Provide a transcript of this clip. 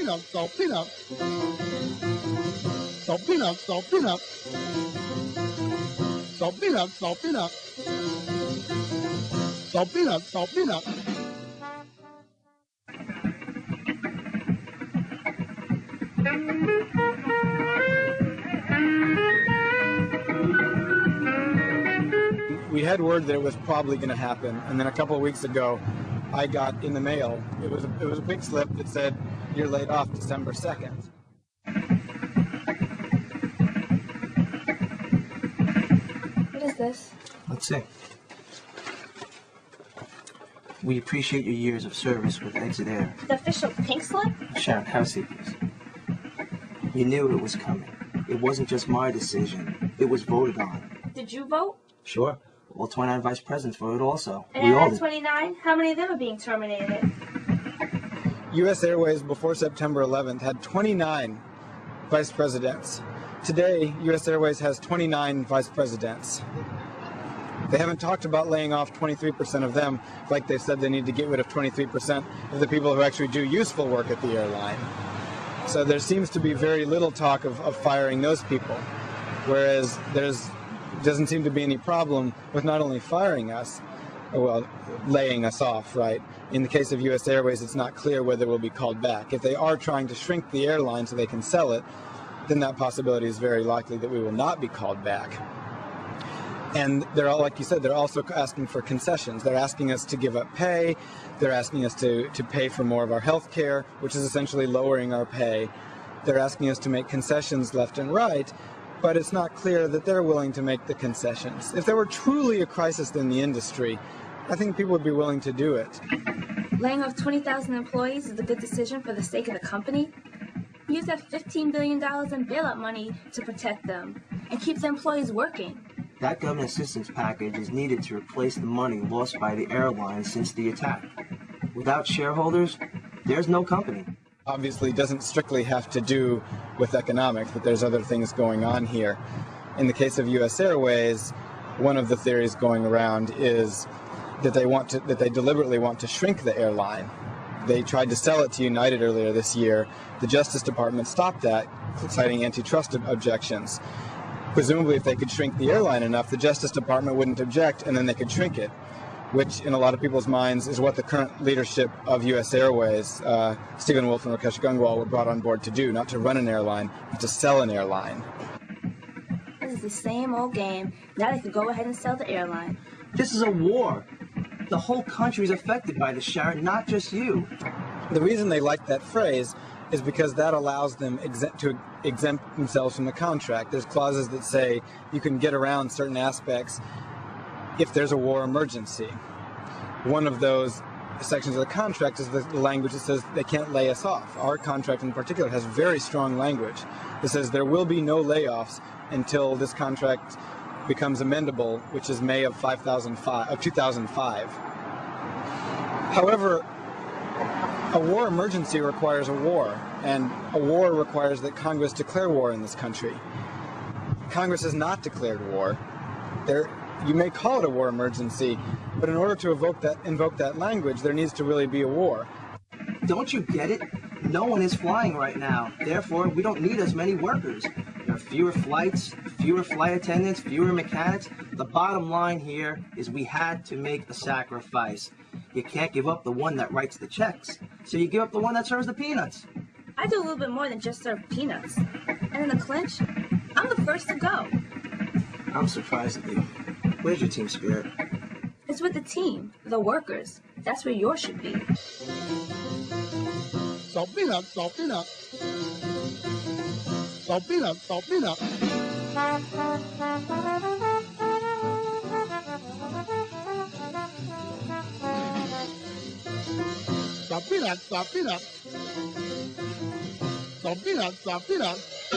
peanuts, salt peanuts. Salt peanuts, salt peanuts. Salt peanuts, salt peanuts. Salt peanuts, salt peanuts. We had word that it was probably going to happen, and then a couple of weeks ago, I got in the mail. It was a big slip that said, "You're laid off December 2nd." What is this? Let's see. We appreciate your years of service with Exit Air. The official pink slip? Sharon, have a seat, please. You knew it was coming. It wasn't just my decision. It was voted on. Did you vote? Sure. All 29 vice presidents voted also. And We all out did. of 29, how many of them are being terminated? U.S. Airways before September 11th had 29 vice presidents. Today, U.S. Airways has 29 vice presidents. They haven't talked about laying off 23% of them, like they said they need to get rid of 23% of the people who actually do useful work at the airline. So there seems to be very little talk of firing those people, whereas doesn't seem to be any problem with not only firing us, well, laying us off, right? In the case of U.S. Airways, it's not clear whether we'll be called back. If they are trying to shrink the airline so they can sell it, then that possibility is very likely that we will not be called back. And they're all, like you said, they're also asking for concessions. They're asking us to give up pay. They're asking us to pay for more of our health care, which is essentially lowering our pay. They're asking us to make concessions left and right, but it's not clear that they're willing to make the concessions. If there were truly a crisis in the industry, I think people would be willing to do it. Laying off 20,000 employees is a good decision for the sake of the company? Use that $15 billion in bailout money to protect them and keep the employees working. That government assistance package is needed to replace the money lost by the airline since the attack. Without shareholders, there's no company. Obviously, it doesn't strictly have to do with economics, but there's other things going on here. In the case of U.S. Airways, one of the theories going around is that they deliberately want to shrink the airline. They tried to sell it to United earlier this year. The Justice Department stopped that, citing antitrust objections. Presumably, if they could shrink the airline enough, the Justice Department wouldn't object, and then they could shrink it, which in a lot of people's minds is what the current leadership of U.S. Airways, Stephen Wolf and Rakesh Gangwal, were brought on board to do, not to run an airline, but to sell an airline. This is the same old game. Now they can go ahead and sell the airline. This is a war. The whole country is affected by this, Sharon, not just you. The reason they like that phrase is because that allows them to exempt themselves from the contract. There's clauses that say you can get around certain aspects if there's a war emergency. One of those sections of the contract is the language that says they can't lay us off. Our contract in particular has very strong language that says there will be no layoffs until this contract becomes amendable, which is May of 2005. However, a war emergency requires a war, and a war requires that Congress declare war in this country. Congress has not declared war. You may call it a war emergency, but in order to invoke that language, there needs to really be a war. Don't you get it? No one is flying right now. Therefore, we don't need as many workers. There are fewer flights, fewer flight attendants, fewer mechanics. The bottom line here is we had to make a sacrifice. You can't give up the one that writes the checks, so you give up the one that serves the peanuts. I do a little bit more than just serve peanuts. And in the clinch, I'm the first to go. I'm surprised at you. Where's your team spirit? It's with the team, the workers. That's where yours should be. Salt peanuts, salt peanuts. Salt peanuts, salt peanuts. Salt peanuts, salt peanuts. Salt peanuts, salt peanuts.